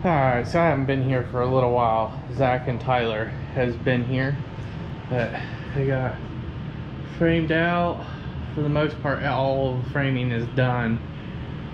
Alright, so I haven't been here for a little while. Zach and Tyler has been here. But they got framed out. For the most part, all of the framing is done.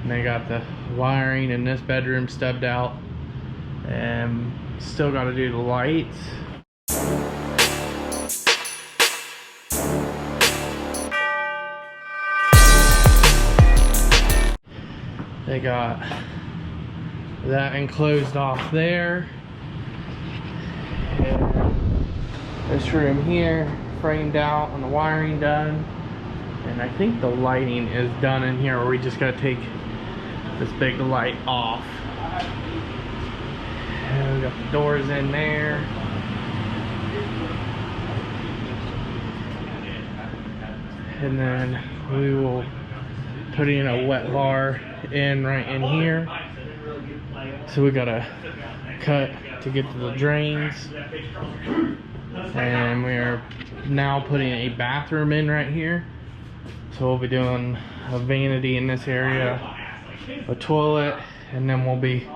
And they got the wiring in this bedroom stubbed out. And still got to do the lights. They got that enclosed off there, and this room here framed out and the wiring done, and I think the lighting is done in here, where we just got to take this big light off. And we got the doors in there, and then we will put in a wet bar in right in here. So we gotta cut to get to the drains, and we are now putting a bathroom in right here. So we'll be doing a vanity in this area, a toilet, and then we'll be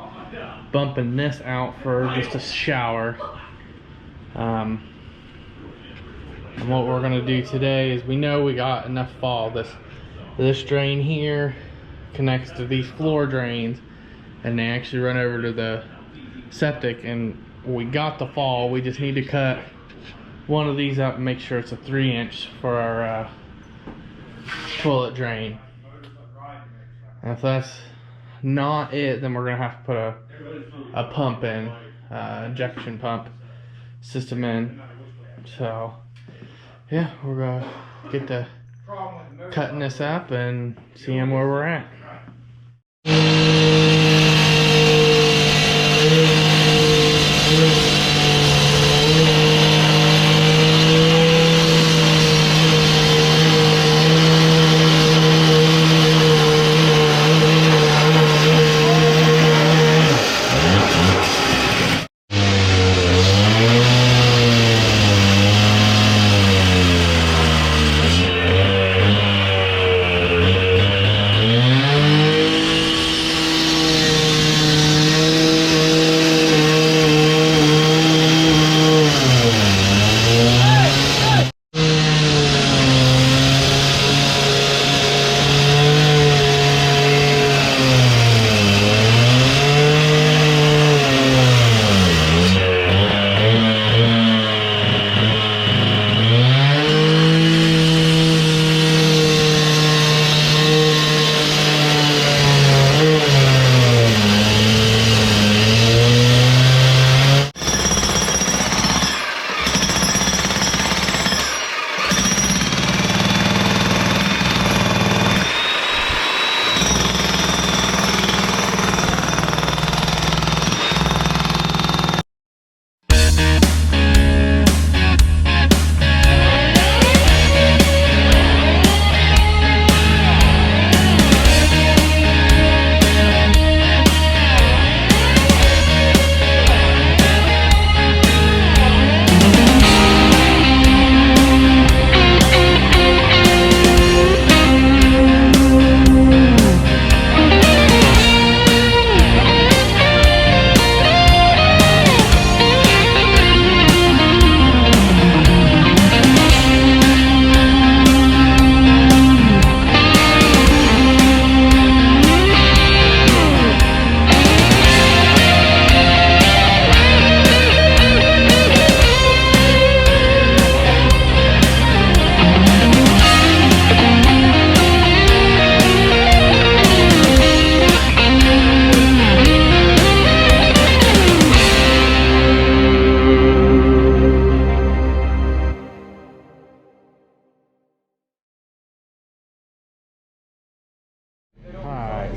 bumping this out for just a shower. And what we're gonna do today is, we know we got enough fall. This drain here connects to these floor drains, and they actually run over to the septic, and we got the fall. We just need to cut one of these up and make sure it's a 3-inch for our toilet drain. And if that's not it, then we're gonna have to put a pump in, injection pump system in. So yeah, we're gonna get to cutting this up and seeing where we're at.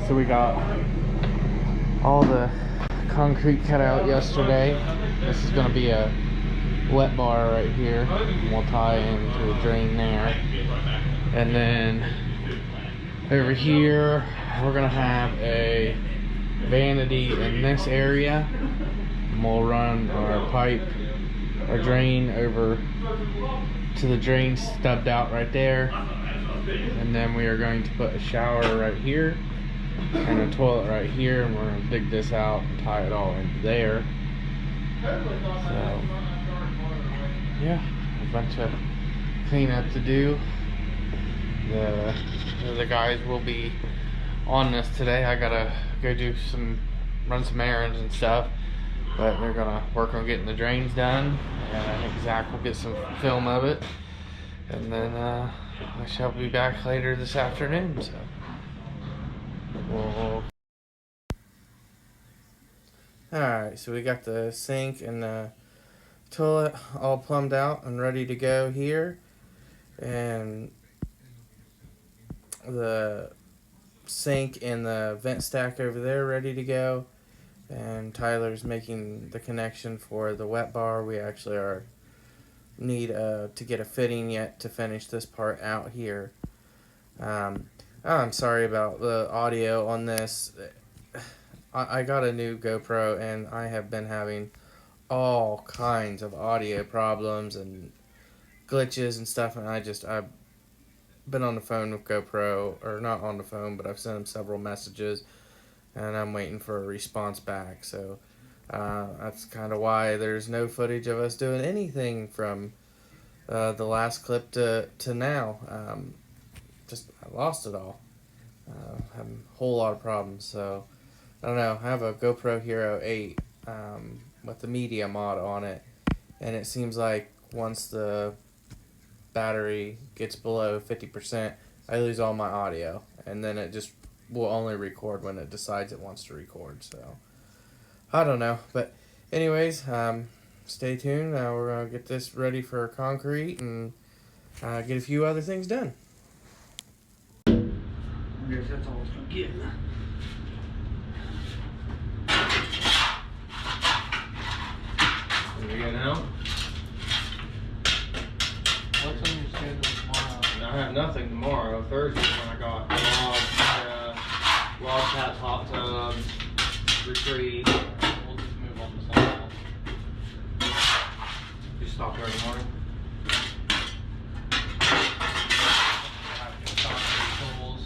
So we got all the concrete cut out yesterday. This is going to be a wet bar right here. We'll tie into a drain there. And then over here, we're going to have a vanity in this area. And we'll run our pipe, our drain over to the drain stubbed out right there. And then we are going to put a shower right here. and a toilet right here, and we're gonna dig this out and tie it all into there. So yeah, a bunch of cleanup to do. The guys will be on this today. I gotta go run some errands and stuff, but they're gonna work on getting the drains done, and I think Zach will get some film of it, and then I shall be back later this afternoon. So we'll... Alright, so we got the sink and the toilet all plumbed out and ready to go here, and the sink and the vent stack over there ready to go, and Tyler's making the connection for the wet bar. We actually need to get a fitting yet to finish this part out here. I'm sorry about the audio on this. I got a new GoPro and I have been having all kinds of audio problems and glitches and stuff, and I've been on the phone with GoPro, or not on the phone, but I've sent them several messages, and I'm waiting for a response back. So that's kind of why there's no footage of us doing anything from the last clip to now. I lost it all. Having a whole lot of problems. So I don't know. I have a GoPro Hero 8 with the media mod on it, and it seems like once the battery gets below 50%, I lose all my audio, and then it just will only record when it decides it wants to record. So I don't know, but anyways, stay tuned. We're gonna get this ready for concrete and get a few other things done. I guess that's all it's gonna get. There we go now. What's on your schedule tomorrow? I have nothing tomorrow. Thursday when I got log cats, hot tubs, retrieve. We'll just move on to something else. Just stop there in the morning. We'll have to stop the tools.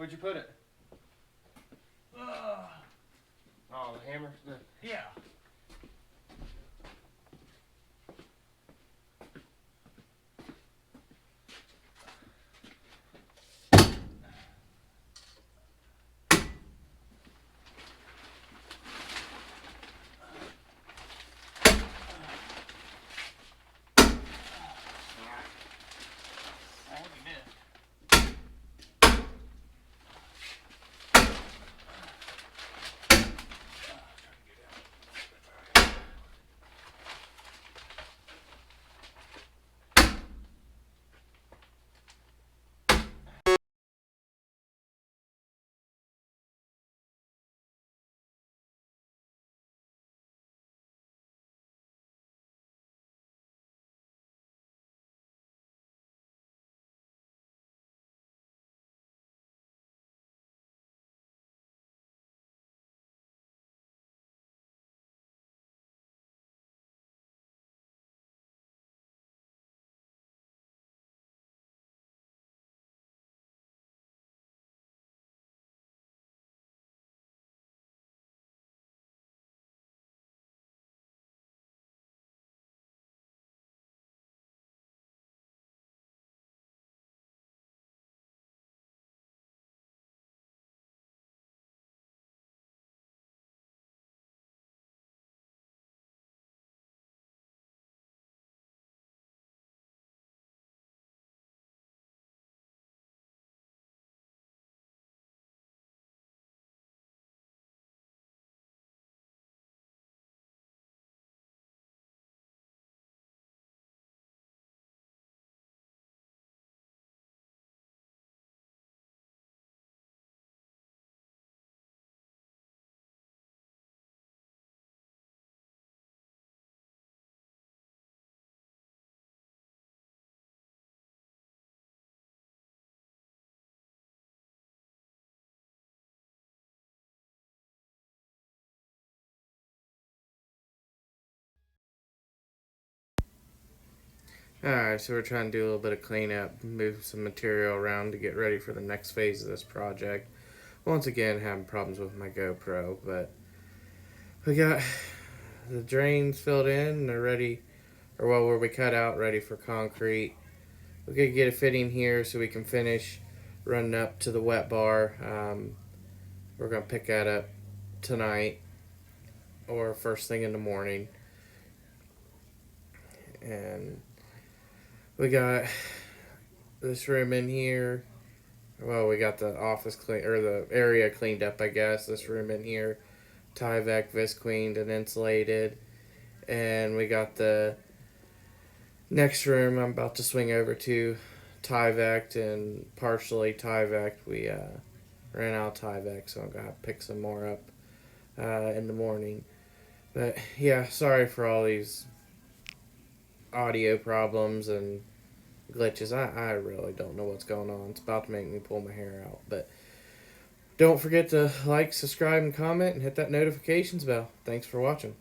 Where'd you put it? Oh, the hammer? Yeah. Alright, so we're trying to do a little bit of cleanup, move some material around to get ready for the next phase of this project. Once again, having problems with my GoPro, but we got the drains filled in, they're ready, or well, where we cut out, ready for concrete. We're going to get a fitting here so we can finish running up to the wet bar. We're going to pick that up tonight or first thing in the morning. And we got this room in here. Well, we got the office clean, or the area cleaned up, I guess. This room in here, Tyvek, visqueened and insulated. And we got the next room I'm about to swing over to, Tyvek and partially Tyvek. We ran out of Tyvek, so I'm going to pick some more up in the morning. But yeah, sorry for all these audio problems and glitches. I really don't know what's going on. It's about to make me pull my hair out. But don't forget to like, subscribe, and comment, and hit that notifications bell. Thanks for watching.